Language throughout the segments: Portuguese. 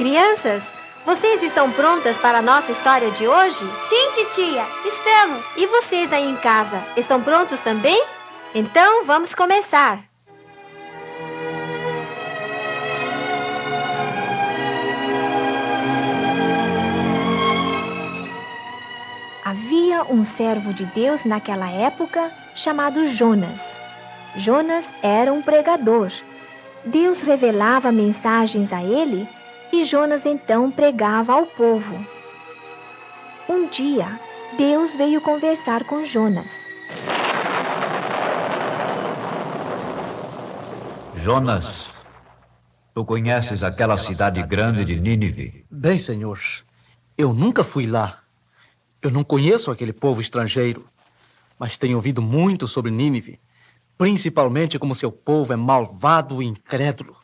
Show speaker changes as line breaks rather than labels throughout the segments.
Crianças, vocês estão prontas para a nossa história de hoje?
Sim, titia, estamos.
E vocês aí em casa, estão prontos também? Então, vamos começar. Havia um servo de Deus naquela época chamado Jonas. Jonas era um pregador. Deus revelava mensagens a ele e Jonas então pregava ao povo. Um dia, Deus veio conversar com Jonas.
Jonas, tu conheces aquela cidade grande de Nínive?
Bem, senhor, eu nunca fui lá. Eu não conheço aquele povo estrangeiro, mas tenho ouvido muito sobre Nínive, principalmente como seu povo é malvado e incrédulo.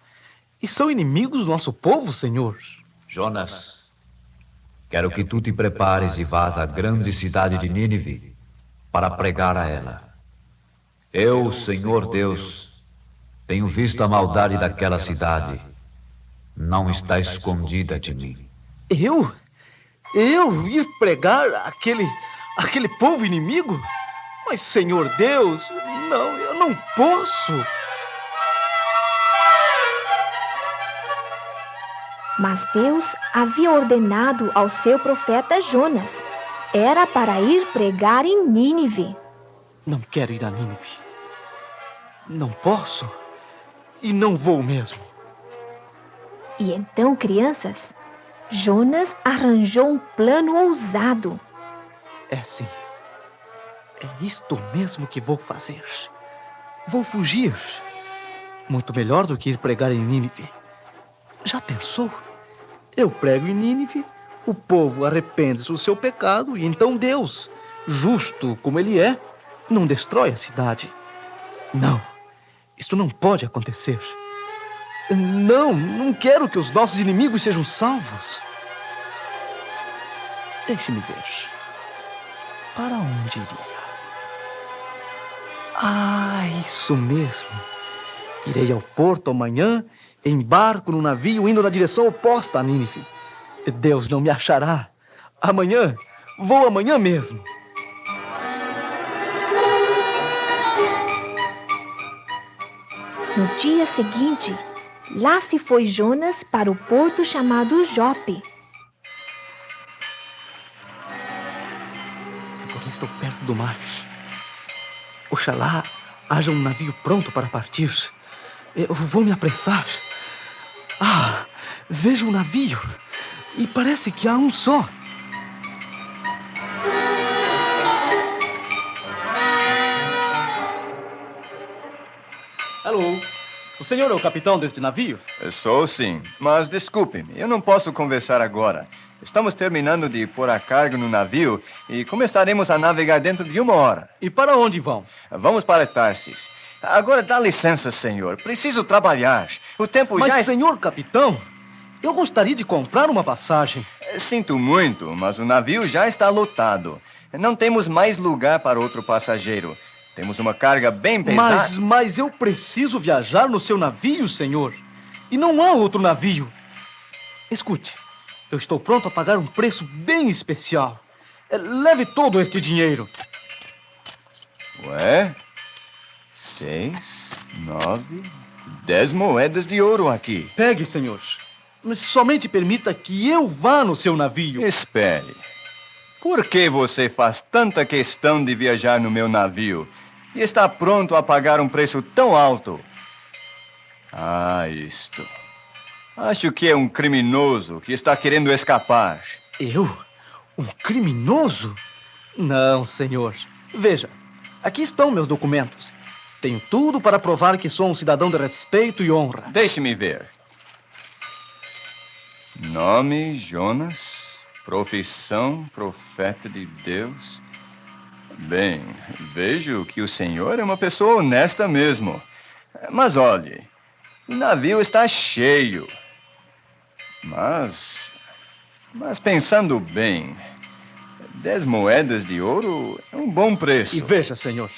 E são inimigos do nosso povo, senhor.
Jonas, quero que tu te prepares e vás à grande cidade de Nínive para pregar a ela. Eu, Senhor Deus, tenho visto a maldade daquela cidade. Não está escondida de mim.
Eu ir pregar aquele povo inimigo? Mas, Senhor Deus, não, eu não posso.
Mas Deus havia ordenado ao seu profeta Jonas. Era para ir pregar em Nínive.
Não quero ir a Nínive. Não posso e não vou mesmo.
E então, crianças, Jonas arranjou um plano ousado.
É sim. É isto mesmo que vou fazer. Vou fugir. Muito melhor do que ir pregar em Nínive. Já pensou? Eu prego em Nínive, o povo arrepende-se do seu pecado e então Deus, justo como ele é, não destrói a cidade. Não, isto não pode acontecer. Não quero que os nossos inimigos sejam salvos. Deixe-me ver. Para onde iria? Ah, isso mesmo. Irei ao porto amanhã, embarco no navio indo na direção oposta a Nínive. Deus não me achará. Amanhã, vou amanhã mesmo.
No dia seguinte, lá se foi Jonas para o porto chamado Jope.
Agora estou perto do mar. Oxalá haja um navio pronto para partir. Eu vou me apressar. Ah, vejo um navio. E parece que há um só. Alô? O senhor é o capitão deste navio?
Sou sim, mas desculpe-me, eu não posso conversar agora. Estamos terminando de pôr a carga no navio e começaremos a navegar dentro de 1 hora.
E para onde vão?
Vamos para Tarsis. Agora dá licença, senhor. Preciso trabalhar. O tempo já...
Mas, senhor capitão, eu gostaria de comprar uma passagem.
Sinto muito, mas o navio já está lotado. Não temos mais lugar para outro passageiro. Temos uma carga bem pesada...
Mas eu preciso viajar no seu navio, senhor. E não há outro navio. Escute, eu estou pronto a pagar um preço bem especial. Leve todo este dinheiro.
Ué? 6, 9, 10 moedas de ouro aqui.
Pegue, senhor. Mas somente permita que eu vá no seu navio.
Espere. Por que você faz tanta questão de viajar no meu navio e está pronto a pagar um preço tão alto? Ah, isto. Acho que é um criminoso que está querendo escapar.
Eu? Um criminoso? Não, senhor. Veja, aqui estão meus documentos. Tenho tudo para provar que sou um cidadão de respeito e honra.
Deixe-me ver. Nome, Jonas. Profissão, profeta de Deus. Bem, vejo que o senhor é uma pessoa honesta mesmo. Mas olhe, o navio está cheio. Mas pensando bem, 10 moedas de ouro é um bom preço.
E veja, senhor,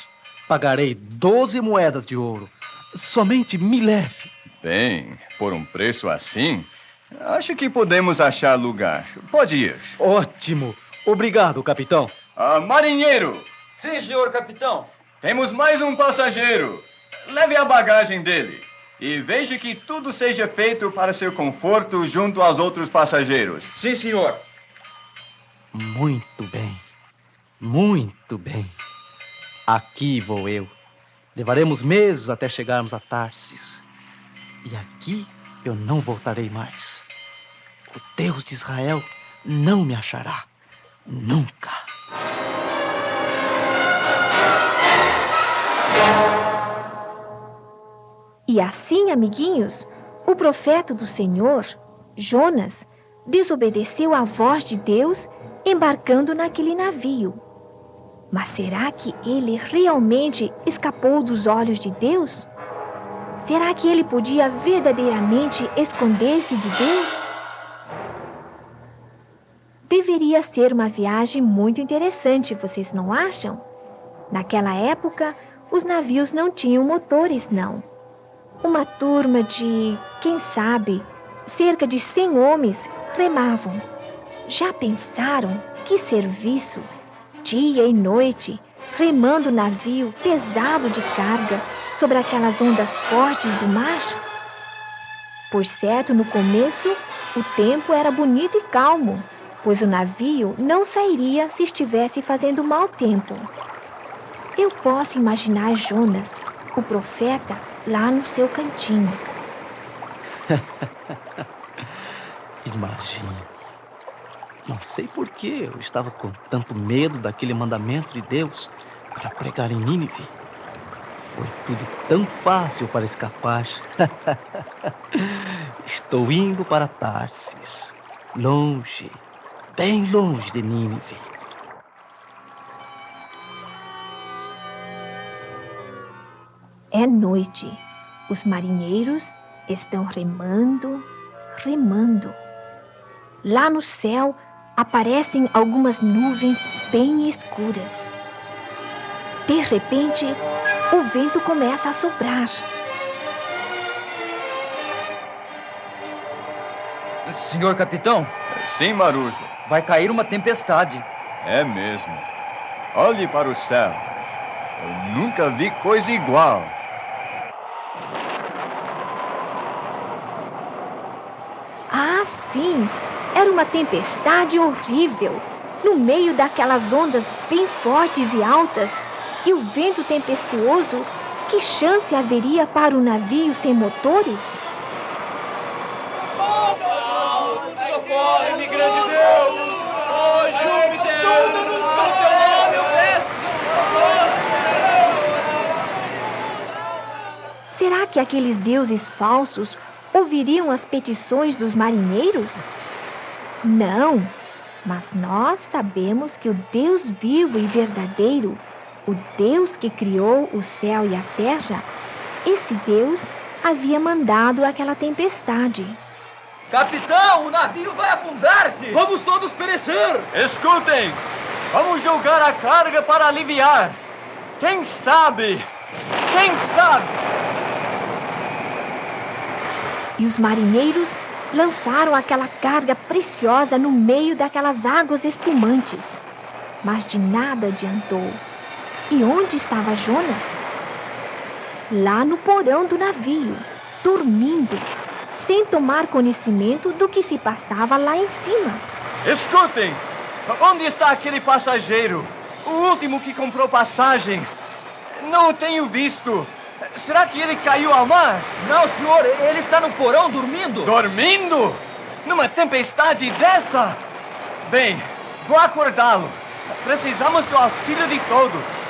pagarei 12 moedas de ouro. Somente me leve.
Bem, por um preço assim, Acho que podemos achar lugar. Pode ir.
Ótimo! Obrigado, capitão.
Marinheiro!
Sim, senhor capitão.
Temos mais um passageiro. Leve a bagagem dele. E veja que tudo seja feito para seu conforto junto aos outros passageiros.
Sim, senhor.
Muito bem. Muito bem. Aqui vou eu. Levaremos meses até chegarmos a Tarsis. E aqui eu não voltarei mais. O Deus de Israel não me achará. Nunca.
E assim, amiguinhos, o profeta do Senhor, Jonas, desobedeceu à voz de Deus embarcando naquele navio. Mas será que ele realmente escapou dos olhos de Deus? Será que ele podia verdadeiramente esconder-se de Deus? Deveria ser uma viagem muito interessante, vocês não acham? Naquela época, os navios não tinham motores, não. Uma turma de, quem sabe, cerca de 100 homens remavam. Já pensaram que serviço? Dia e noite, remando o navio pesado de carga sobre aquelas ondas fortes do mar? Por certo, no começo, o tempo era bonito e calmo, pois o navio não sairia se estivesse fazendo mau tempo. Eu posso imaginar Jonas, o profeta, lá no seu cantinho.
Imagine. Não sei por que eu estava com tanto medo daquele mandamento de Deus para pregar em Nínive. Foi tudo tão fácil para escapar. Estou indo para Tarsis, longe, bem longe de Nínive.
É noite. Os marinheiros estão remando, remando. Lá no céu aparecem algumas nuvens bem escuras. De repente, o vento começa a soprar.
Senhor capitão,
Sim, Marujo.
vai cair uma tempestade.
É mesmo. Olhe para o céu. Eu nunca vi coisa igual.
Ah, sim! Era uma tempestade horrível. No meio daquelas ondas bem fortes e altas, e o vento tempestuoso, que chance haveria para um navio sem motores?
Socorre-me, grande Deus! Oh, Júpiter! Pelo teu nome eu peço!
Será que aqueles deuses falsos ouviriam as petições dos marinheiros? Não, mas nós sabemos que o Deus vivo e verdadeiro, o Deus que criou o céu e a terra, esse Deus havia mandado aquela tempestade.
Capitão, o navio vai afundar-se! Vamos todos perecer!
Escutem! Vamos jogar a carga para aliviar. Quem sabe? Quem sabe?
E os marinheiros lançaram aquela carga preciosa no meio daquelas águas espumantes. Mas de nada adiantou. E onde estava Jonas? Lá no porão do navio, dormindo, sem tomar conhecimento do que se passava lá em cima.
Escutem! Onde está aquele passageiro? O último que comprou passagem. Não o tenho visto. Será que ele caiu ao mar?
Não, senhor, ele está no porão dormindo!
Dormindo? Numa tempestade dessa? Bem, vou acordá-lo. Precisamos do auxílio de todos.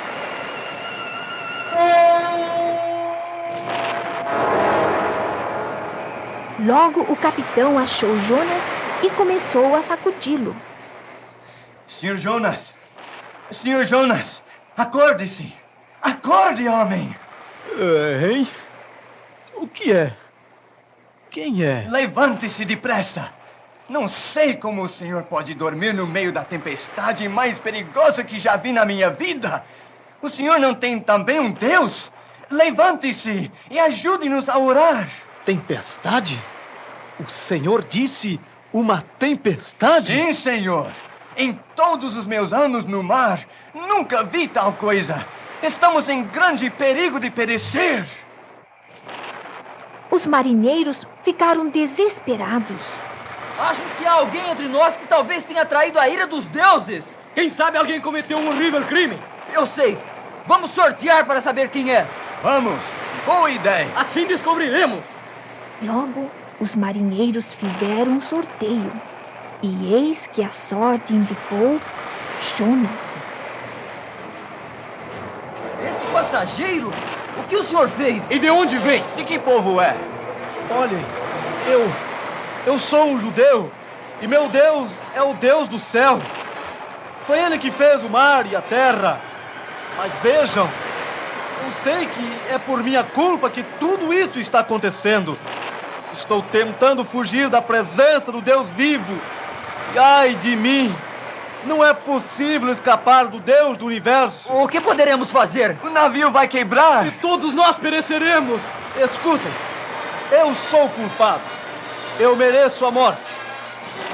Logo o capitão achou Jonas e começou a sacudi-lo.
Senhor Jonas! Senhor Jonas! Acorde-se! Acorde, homem!
Hein? O que é? Quem é?
Levante-se depressa! Não sei como o senhor pode dormir no meio da tempestade mais perigosa que já vi na minha vida. O senhor não tem também um Deus? Levante-se e ajude-nos a orar.
Tempestade? O Senhor disse uma tempestade?
Sim, senhor. Em todos os meus anos no mar, nunca vi tal coisa. Estamos em grande perigo de perecer.
Os marinheiros ficaram desesperados.
Acho que há alguém entre nós que talvez tenha atraído a ira dos deuses.
Quem sabe alguém cometeu um horrível crime?
Eu sei. Vamos sortear para saber quem é.
Vamos, boa ideia.
Assim descobriremos.
Logo, os marinheiros fizeram um sorteio. E eis que a sorte indicou Jonas.
Esse passageiro? O que o senhor fez?
E de onde vem?
De que povo é?
Olhem, eu sou um judeu e meu Deus é o Deus do céu. Foi Ele que fez o mar e a terra. Mas vejam, eu sei que é por minha culpa que tudo isso está acontecendo. Estou tentando fugir da presença do Deus vivo. E ai de mim! Não é possível escapar do Deus do universo.
O que poderemos fazer?
O navio vai quebrar.
E todos nós pereceremos.
Escutem, eu sou culpado. Eu mereço a morte.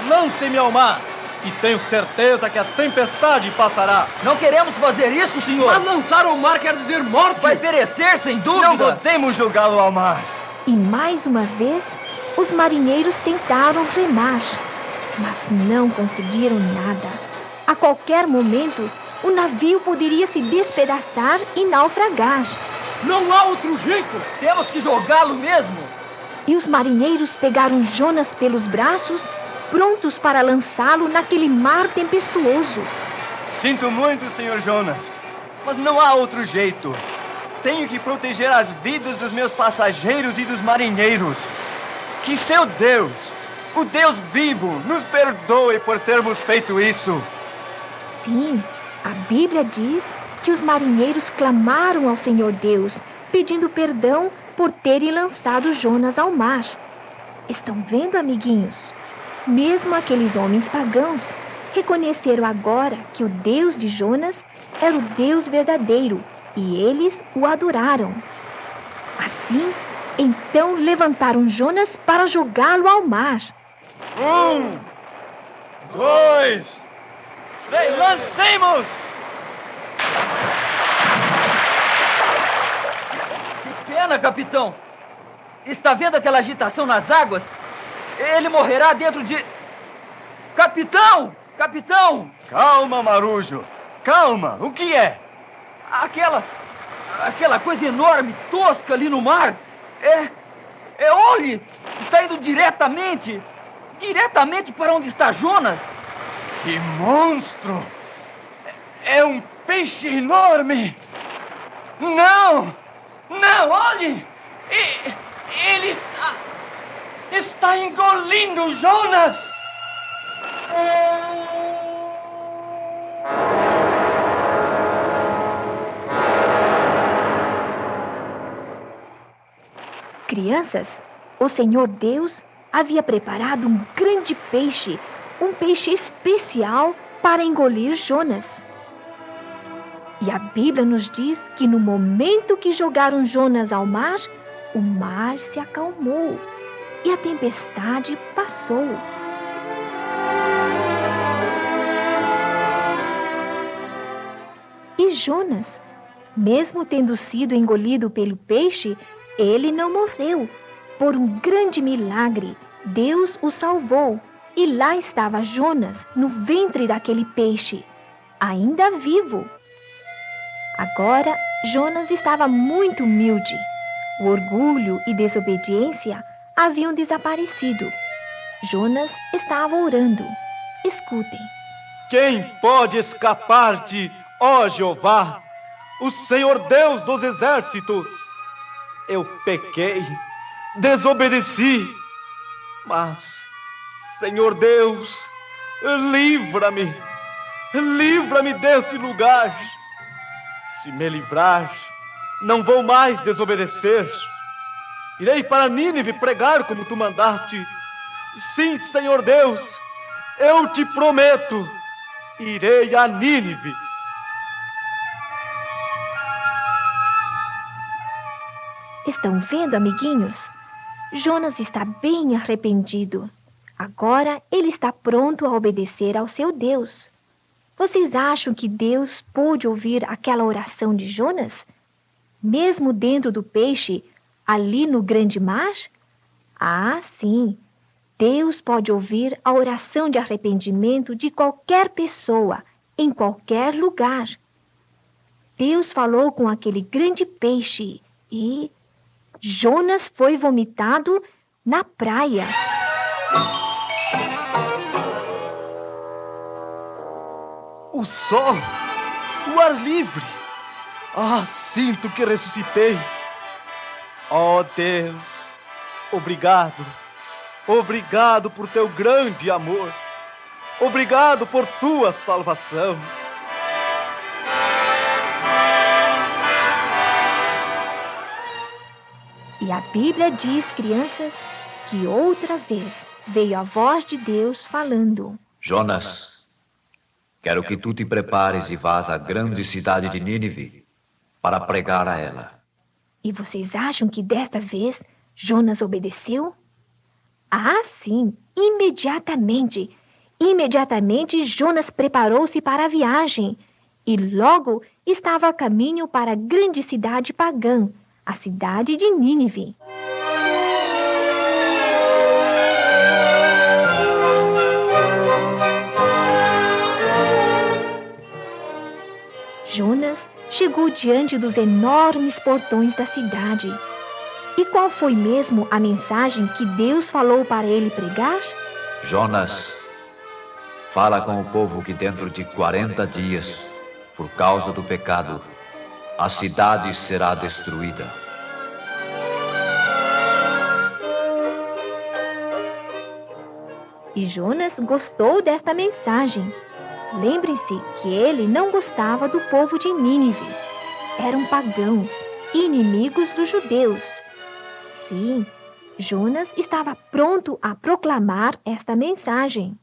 Lancem-me ao mar e tenho certeza que a tempestade passará.
Não queremos fazer isso, senhor.
Mas lançar ao mar quer dizer morte.
Vai perecer, sem dúvida.
Não podemos jogá-lo ao mar.
E mais uma vez, os marinheiros tentaram remar, mas não conseguiram nada. A qualquer momento, o navio poderia se despedaçar e naufragar.
Não há outro jeito.
Temos que jogá-lo mesmo.
E os marinheiros pegaram Jonas pelos braços, prontos para lançá-lo naquele mar tempestuoso.
Sinto muito, senhor Jonas, mas não há outro jeito. Tenho que proteger as vidas dos meus passageiros e dos marinheiros. Que seu Deus, o Deus vivo, nos perdoe por termos feito isso.
Sim, a Bíblia diz que os marinheiros clamaram ao Senhor Deus, pedindo perdão por terem lançado Jonas ao mar. Estão vendo, amiguinhos? Mesmo aqueles homens pagãos reconheceram agora que o Deus de Jonas era o Deus verdadeiro e eles o adoraram. Assim, então levantaram Jonas para jogá-lo ao mar.
1, 2, 3, lancemos!
Que pena, capitão. Está vendo aquela agitação nas águas? Ele morrerá dentro de... Capitão! Capitão!
Calma, Marujo. Calma, o que é?
Aquela coisa enorme, tosca ali no mar. Olhe! Está indo diretamente para onde está Jonas.
Que monstro! É um peixe enorme! Não! Não, olhe! Ele está engolindo Jonas!
Crianças, o Senhor Deus havia preparado um grande peixe, um peixe especial para engolir Jonas. E a Bíblia nos diz que no momento que jogaram Jonas ao mar, o mar se acalmou e a tempestade passou. E Jonas, mesmo tendo sido engolido pelo peixe, ele não morreu. Por um grande milagre, Deus o salvou. E lá estava Jonas, no ventre daquele peixe, ainda vivo. Agora, Jonas estava muito humilde. O orgulho e desobediência haviam desaparecido. Jonas estava orando. Escutem.
Quem pode escapar-te, ó Jeová, o Senhor Deus dos exércitos? Eu pequei, desobedeci, mas, Senhor Deus, livra-me deste lugar. Se me livrar, não vou mais desobedecer. Irei para Nínive pregar como tu mandaste. Sim, Senhor Deus, eu te prometo, irei a Nínive.
Estão vendo, amiguinhos? Jonas está bem arrependido. Agora ele está pronto a obedecer ao seu Deus. Vocês acham que Deus pôde ouvir aquela oração de Jonas? Mesmo dentro do peixe, ali no grande mar? Ah, sim! Deus pode ouvir a oração de arrependimento de qualquer pessoa, em qualquer lugar. Deus falou com aquele grande peixe e Jonas foi vomitado na praia.
O sol, o ar livre. Ah, sinto que ressuscitei. Oh, Deus, obrigado. Obrigado por teu grande amor. Obrigado por tua salvação.
E a Bíblia diz, crianças, que outra vez veio a voz de Deus falando:
Jonas, quero que tu te prepares e vás à grande cidade de Nínive para pregar a ela.
E vocês acham que desta vez Jonas obedeceu? Ah, sim, imediatamente. Imediatamente Jonas preparou-se para a viagem e logo estava a caminho para a grande cidade pagã, a cidade de Nínive. Jonas chegou diante dos enormes portões da cidade. E qual foi mesmo a mensagem que Deus falou para ele pregar?
Jonas, fala com o povo que dentro de 40 dias, por causa do pecado, a cidade será destruída.
E Jonas gostou desta mensagem. Lembre-se que ele não gostava do povo de Nínive. Eram pagãos, inimigos dos judeus. Sim, Jonas estava pronto a proclamar esta mensagem.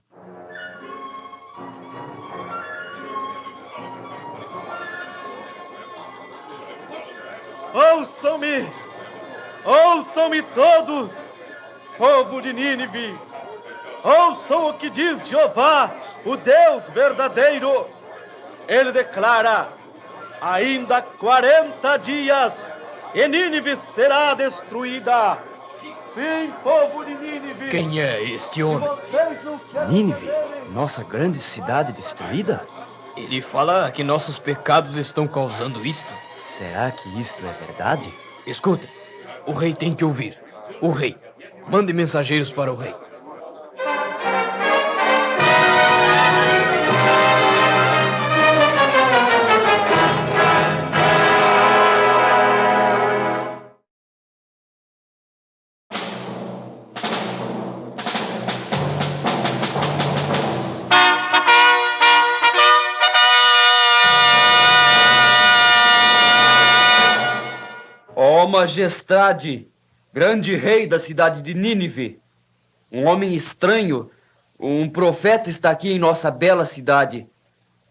Ouçam-me! Ouçam-me todos, povo de Nínive! Ouçam o que diz Jeová, o Deus verdadeiro! Ele declara: ainda 40 dias e Nínive será destruída. Sim, povo de Nínive!
Quem é este homem?
Nínive, nossa grande cidade destruída?
Ele fala que nossos pecados estão causando isto.
Será que isto é verdade?
Escuta, o rei tem que ouvir. O rei. Mande mensageiros para o rei.
Ó majestade, grande rei da cidade de Nínive, um homem estranho, um profeta está aqui em nossa bela cidade.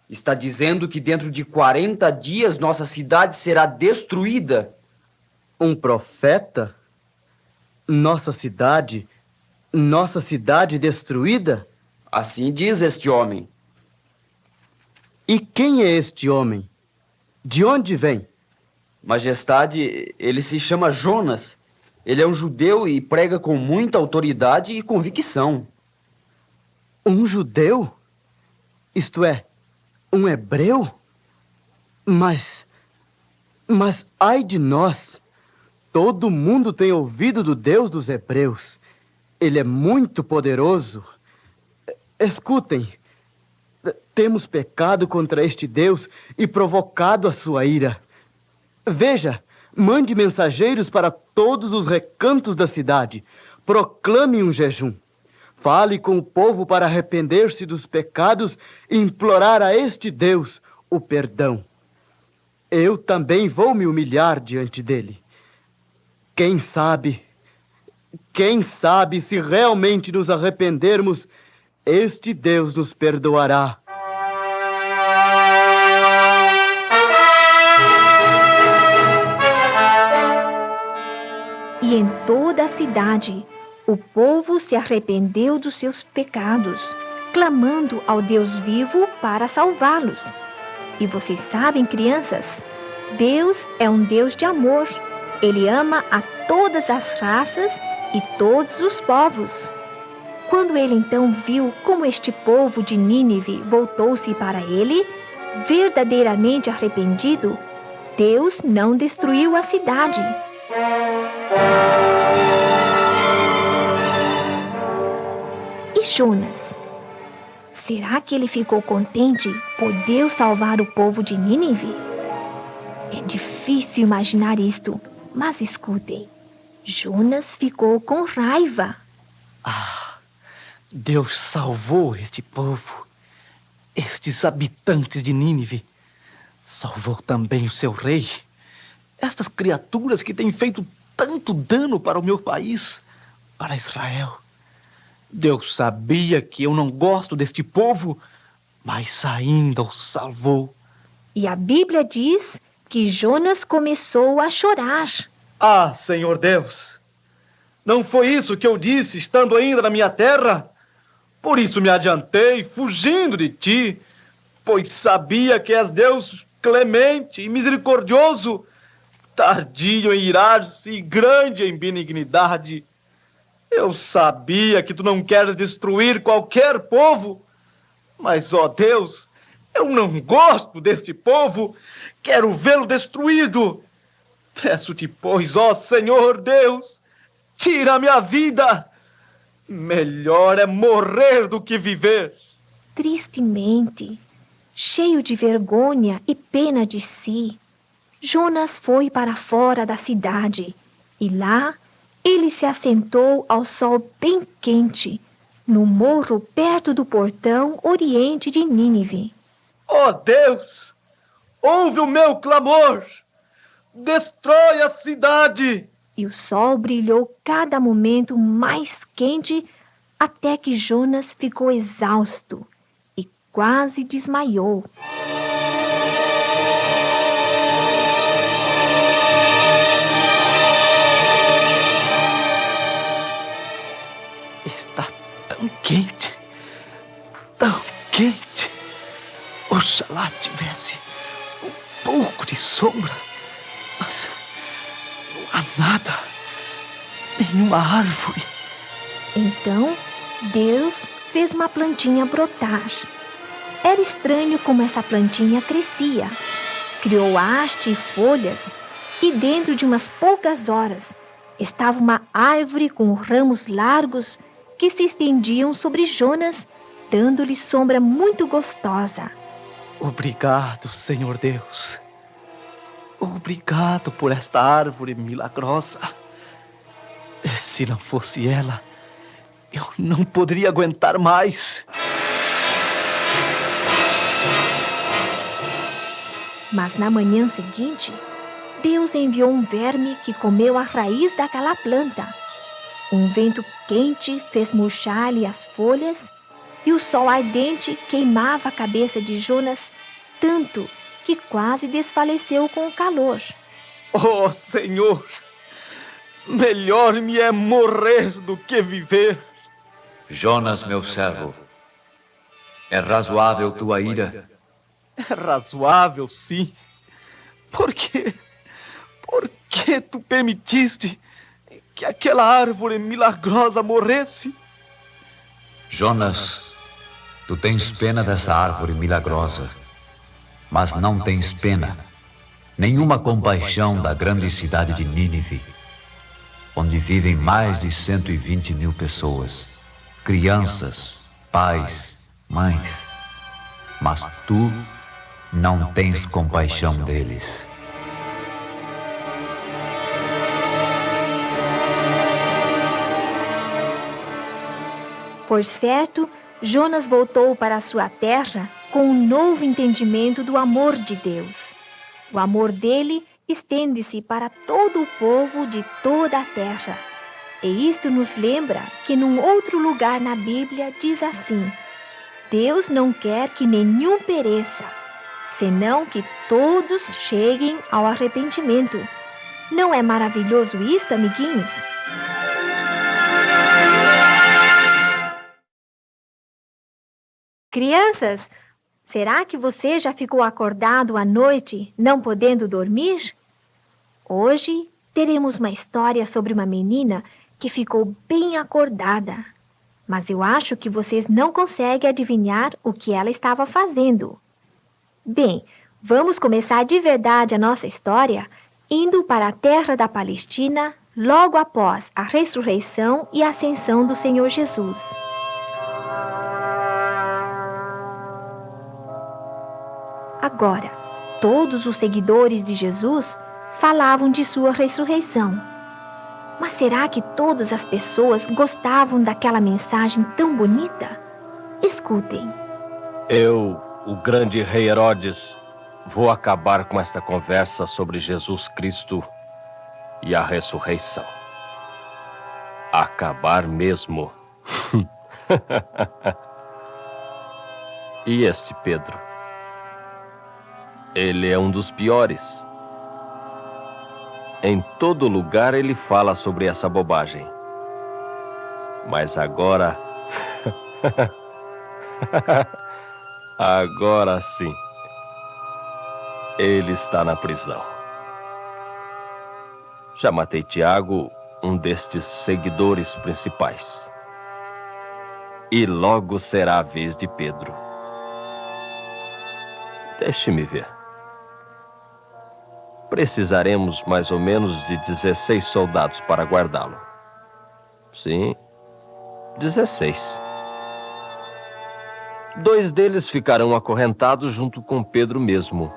Está dizendo que dentro de 40 dias nossa cidade será destruída.
Um profeta? Nossa cidade destruída?
Assim diz este homem.
E quem é este homem? De onde vem?
Majestade, ele se chama Jonas. Ele é um judeu e prega com muita autoridade e convicção.
Um judeu? Isto é, um hebreu? Mas ai de nós! Todo mundo tem ouvido do Deus dos hebreus. Ele é muito poderoso. Escutem, temos pecado contra este Deus e provocado a sua ira. Veja, mande mensageiros para todos os recantos da cidade. Proclame um jejum. Fale com o povo para arrepender-se dos pecados e implorar a este Deus o perdão. Eu também vou me humilhar diante dele. Quem sabe se realmente nos arrependermos, este Deus nos perdoará.
E em toda a cidade cidade, o povo se arrependeu dos seus pecados, clamando ao Deus vivo para salvá-los. E vocês sabem, crianças, Deus é um Deus de amor. Ele ama a todas as raças e todos os povos. Quando ele então viu como este povo de Nínive voltou-se para ele, verdadeiramente arrependido, Deus não destruiu a cidade. E Jonas? Será que ele ficou contente por Deus salvar o povo de Nínive? É difícil imaginar isto, mas escutem. Jonas ficou com raiva.
Deus salvou este povo, estes habitantes de Nínive. Salvou também o seu rei, estas criaturas que têm feito tanto dano para o meu país, para Israel. Deus sabia que eu não gosto deste povo, mas ainda o salvou.
E a Bíblia diz que Jonas começou a chorar.
Senhor Deus, não foi isso que eu disse estando ainda na minha terra? Por isso me adiantei, fugindo de ti, pois sabia que és Deus clemente e misericordioso, tardio em irar-se e grande em benignidade. Eu sabia que tu não queres destruir qualquer povo, mas, ó Deus, eu não gosto deste povo, quero vê-lo destruído. Peço-te, pois, ó Senhor Deus, tira a minha vida. Melhor é morrer do que viver.
Tristemente, cheio de vergonha e pena de si, Jonas foi para fora da cidade e lá ele se assentou ao sol bem quente, no morro perto do portão oriente de Nínive.
Ó Deus, ouve o meu clamor, destrói a cidade.
E o sol brilhou cada momento mais quente até que Jonas ficou exausto e quase desmaiou.
Está tão quente, tão quente. Oxalá tivesse um pouco de sombra, mas não há nada, nenhuma árvore.
Então, Deus fez uma plantinha brotar. Era estranho como essa plantinha crescia. Criou haste e folhas, e dentro de umas poucas horas estava uma árvore com ramos largos que se estendiam sobre Jonas, dando-lhe sombra muito gostosa.
Obrigado, Senhor Deus. Obrigado por esta árvore milagrosa. Se não fosse ela, eu não poderia aguentar mais.
Mas na manhã seguinte, Deus enviou um verme que comeu a raiz daquela planta. Um vento quente fez murchar-lhe as folhas e o sol ardente queimava a cabeça de Jonas tanto que quase desfaleceu com o calor.
Ó Senhor, melhor me é morrer do que viver.
Jonas, meu servo, é razoável tua ira?
É razoável, sim. Por quê? Por que tu permitiste que aquela árvore milagrosa morresse?
Jonas, tu tens pena dessa árvore milagrosa, mas não tens pena, nenhuma compaixão da grande cidade de Nínive, onde vivem mais de 120.000 pessoas, crianças, pais, mães. Mas tu não tens compaixão deles.
Por certo, Jonas voltou para a sua terra com um novo entendimento do amor de Deus. O amor dele estende-se para todo o povo de toda a terra. E isto nos lembra que num outro lugar na Bíblia diz assim: Deus não quer que nenhum pereça, senão que todos cheguem ao arrependimento. Não é maravilhoso isto, amiguinhos? Crianças, será que você já ficou acordado à noite, não podendo dormir? Hoje teremos uma história sobre uma menina que ficou bem acordada. Mas eu acho que vocês não conseguem adivinhar o que ela estava fazendo. Bem, vamos começar de verdade a nossa história indo para a terra da Palestina logo após a ressurreição e ascensão do Senhor Jesus. Agora, todos os seguidores de Jesus falavam de sua ressurreição. Mas será que todas as pessoas gostavam daquela mensagem tão bonita? Escutem.
Eu, o grande rei Herodes, vou acabar com esta conversa sobre Jesus Cristo e a ressurreição. Acabar mesmo. E este Pedro? Ele é um dos piores. Em todo lugar ele fala sobre essa bobagem. Mas agora... agora sim. Ele está na prisão. Já matei Tiago, um destes seguidores principais. E logo será a vez de Pedro. Deixe-me ver. Precisaremos mais ou menos de 16 soldados para guardá-lo. Sim, 16. 2 deles ficarão acorrentados junto com Pedro mesmo.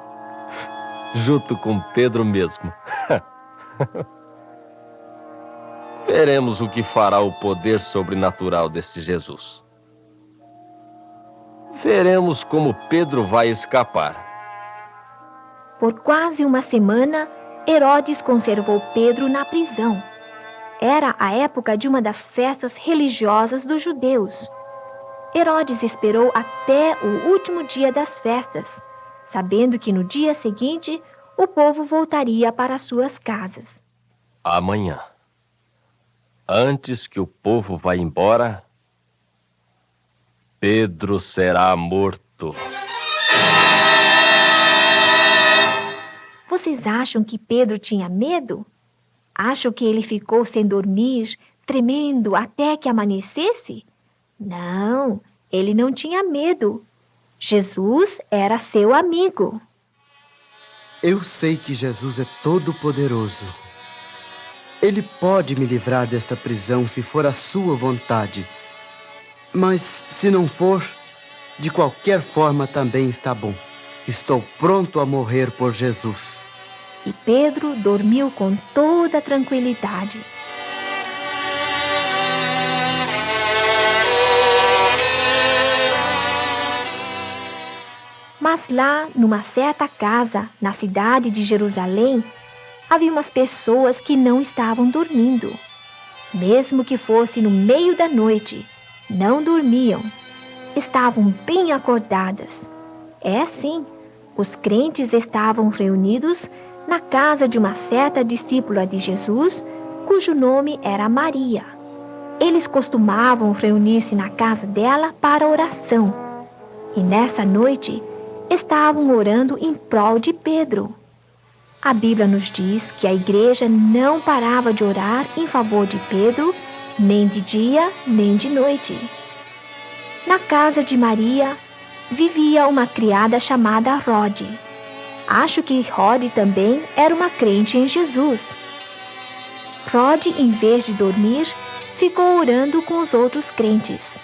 Junto com Pedro mesmo. Veremos o que fará o poder sobrenatural deste Jesus. Veremos como Pedro vai escapar.
Por quase uma semana, Herodes conservou Pedro na prisão. Era a época de uma das festas religiosas dos judeus. Herodes esperou até o último dia das festas, sabendo que no dia seguinte o povo voltaria para suas casas.
Amanhã, antes que o povo vá embora, Pedro será morto.
Vocês acham que Pedro tinha medo? Acham que ele ficou sem dormir, tremendo até que amanhecesse? Não, ele não tinha medo. Jesus era seu amigo.
Eu sei que Jesus é todo-poderoso. Ele pode me livrar desta prisão se for a sua vontade. Mas se não for, de qualquer forma também está bom. Estou pronto a morrer por Jesus.
E Pedro dormiu com toda a tranquilidade. Mas lá, numa certa casa, na cidade de Jerusalém, havia umas pessoas que não estavam dormindo. Mesmo que fosse no meio da noite, não dormiam. Estavam bem acordadas. É sim, os crentes estavam reunidos na casa de uma certa discípula de Jesus, cujo nome era Maria. Eles costumavam reunir-se na casa dela para oração. E nessa noite, estavam orando em prol de Pedro. A Bíblia nos diz que a igreja não parava de orar em favor de Pedro, nem de dia, nem de noite. Na casa de Maria, vivia uma criada chamada Rode. Acho que Rode também era uma crente em Jesus. Rode, em vez de dormir, ficou orando com os outros crentes.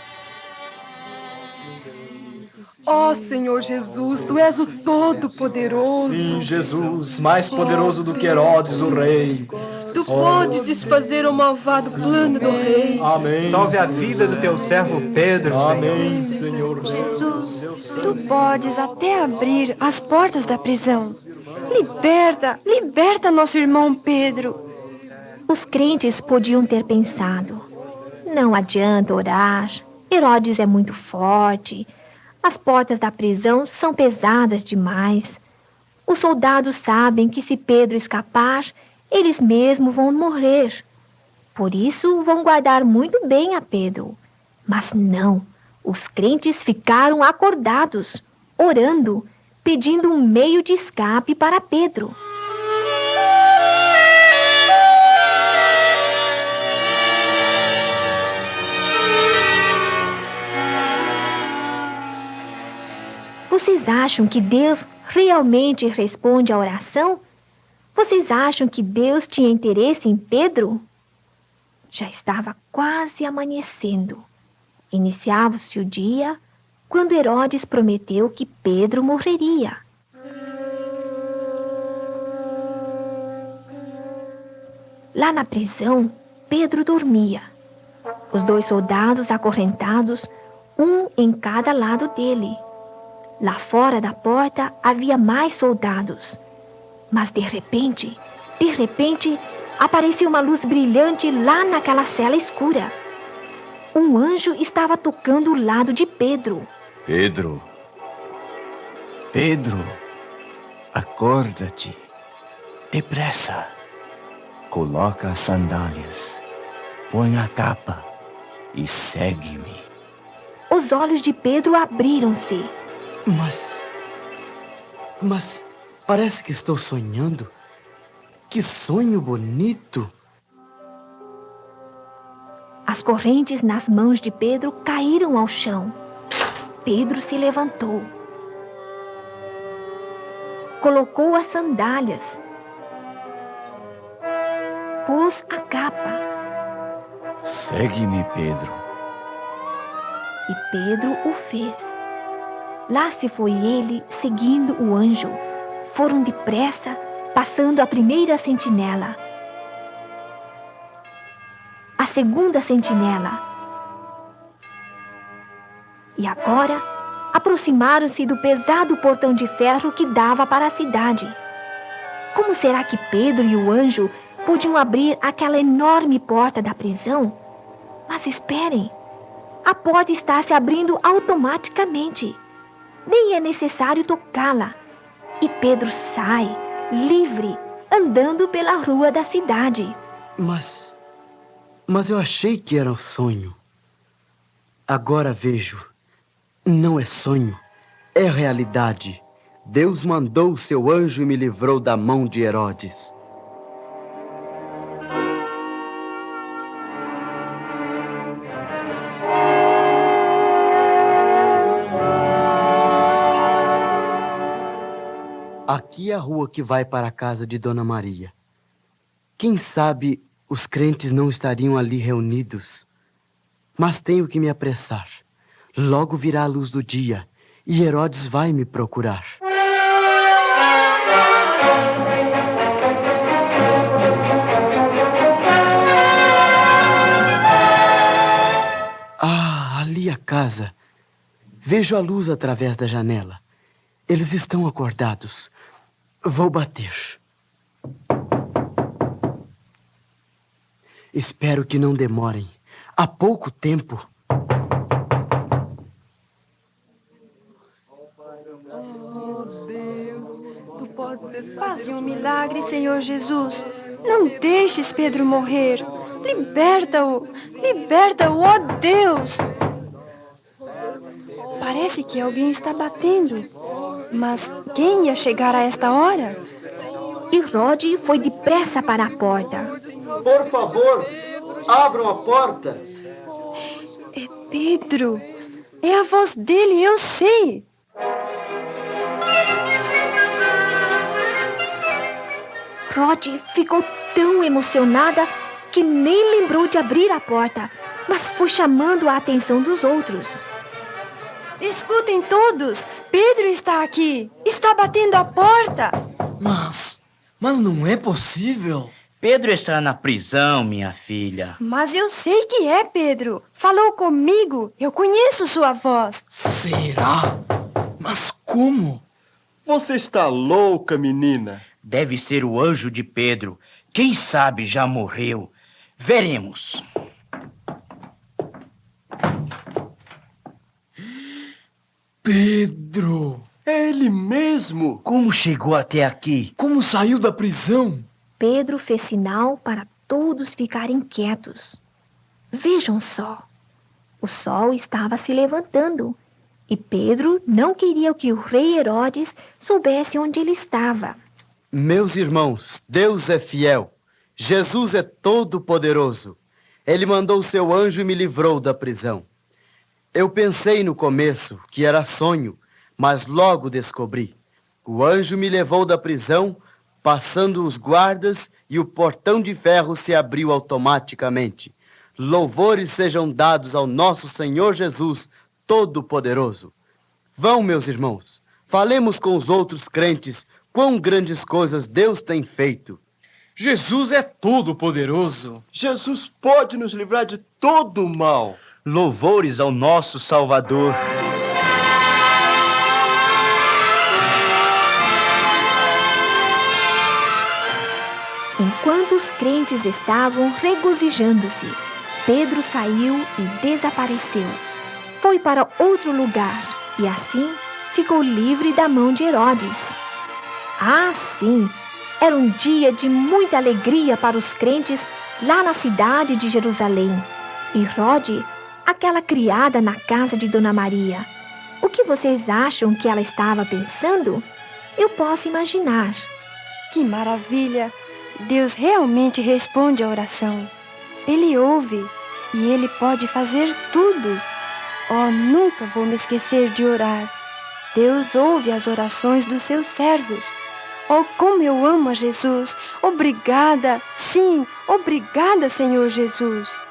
Ó Senhor Jesus, Tu és o Todo-Poderoso.
Sim, Jesus, mais poderoso do que Herodes, o rei.
Tu podes desfazer o malvado plano do rei.
Amém.
Salve a vida do Teu servo Pedro,
Amém, Senhor.
Jesus, Tu podes até abrir as portas da prisão. Liberta nosso irmão Pedro.
Os crentes podiam ter pensado: não adianta orar, Herodes é muito forte. As portas da prisão são pesadas demais. Os soldados sabem que se Pedro escapar, eles mesmos vão morrer. Por isso, vão guardar muito bem a Pedro. Mas não, Os crentes ficaram acordados, orando, pedindo um meio de escape para Pedro. Vocês acham que Deus realmente responde à oração? Vocês acham que Deus tinha interesse em Pedro? Já estava quase amanhecendo. Iniciava-se o dia quando Herodes prometeu que Pedro morreria. Lá na prisão, Pedro dormia. Os 2 soldados acorrentados, um em cada lado dele. Lá fora da porta havia mais soldados. Mas de repente, apareceu uma luz brilhante lá naquela cela escura. Um anjo estava tocando o lado de Pedro.
Pedro, acorda-te. Depressa. Coloca as sandálias, põe a capa e segue-me.
Os olhos de Pedro abriram-se.
Mas parece que estou sonhando. Que sonho bonito!
As correntes nas mãos de Pedro caíram ao chão. Pedro se levantou. Colocou as sandálias. Pôs a capa.
Segue-me, Pedro.
E Pedro o fez. Lá se foi ele, seguindo o anjo. Foram depressa, passando a primeira sentinela. A segunda sentinela. E agora, aproximaram-se do pesado portão de ferro que dava para a cidade. Como será que Pedro e o anjo podiam abrir aquela enorme porta da prisão? Mas esperem, a porta está se abrindo automaticamente. Nem é necessário tocá-la. E Pedro sai, livre, andando pela rua da cidade.
Mas eu achei que era um sonho. Agora vejo. Não é sonho, é realidade. Deus mandou o seu anjo e me livrou da mão de Herodes. Aqui é a rua que vai para a casa de Dona Maria. Quem sabe os crentes não estariam ali reunidos. Mas tenho que me apressar. Logo virá a luz do dia e Herodes vai me procurar. Ah, ali a casa. Vejo a luz através da janela. Eles estão acordados. Vou bater. Espero que não demorem. Há pouco tempo.
Faze um milagre, Senhor Jesus. Não deixes Pedro morrer. Liberta-o. Liberta-o, ó Deus. Parece que alguém está batendo. Mas quem ia chegar a esta hora?
E Rod foi depressa para a porta.
Por favor, abram a porta.
É Pedro. É a voz dele, eu sei.
Rod ficou tão emocionada que nem lembrou de abrir a porta, mas foi chamando a atenção dos outros.
Escutem todos! Pedro está aqui! Está batendo a porta!
Mas não é possível.
Pedro está na prisão, minha filha.
Mas eu sei que é Pedro. Falou comigo. Eu conheço sua voz.
Será? Mas como?
Você está louca, menina?
Deve ser o anjo de Pedro. Quem sabe já morreu. Veremos.
Pedro!
É ele mesmo!
Como chegou até aqui?
Como saiu da prisão?
Pedro fez sinal para todos ficarem quietos. Vejam só. O sol estava se levantando e Pedro não queria que o rei Herodes soubesse onde ele estava.
Meus irmãos, Deus é fiel. Jesus é todo-poderoso. Ele mandou seu anjo e me livrou da prisão. Eu pensei no começo que era sonho, mas logo descobri. O anjo me levou da prisão, passando os guardas, e o portão de ferro se abriu automaticamente. Louvores sejam dados ao nosso Senhor Jesus, Todo-Poderoso. Vão, meus irmãos, falemos com os outros crentes quão grandes coisas Deus tem feito.
Jesus é todo-poderoso.
Jesus pode nos livrar de todo o mal.
Louvores ao nosso Salvador.
Enquanto os crentes estavam regozijando-se, Pedro saiu e desapareceu. Foi para outro lugar e assim ficou livre da mão de Herodes. Ah, sim! Era um dia de muita alegria para os crentes lá na cidade de Jerusalém. E Rode, aquela criada na casa de Dona Maria, o que vocês acham que ela estava pensando? Eu posso imaginar.
Que maravilha! Deus realmente responde à oração. Ele ouve e Ele pode fazer tudo. Oh, nunca vou me esquecer de orar. Deus ouve as orações dos seus servos. Oh, como eu amo a Jesus! Obrigada, sim, obrigada, Senhor Jesus.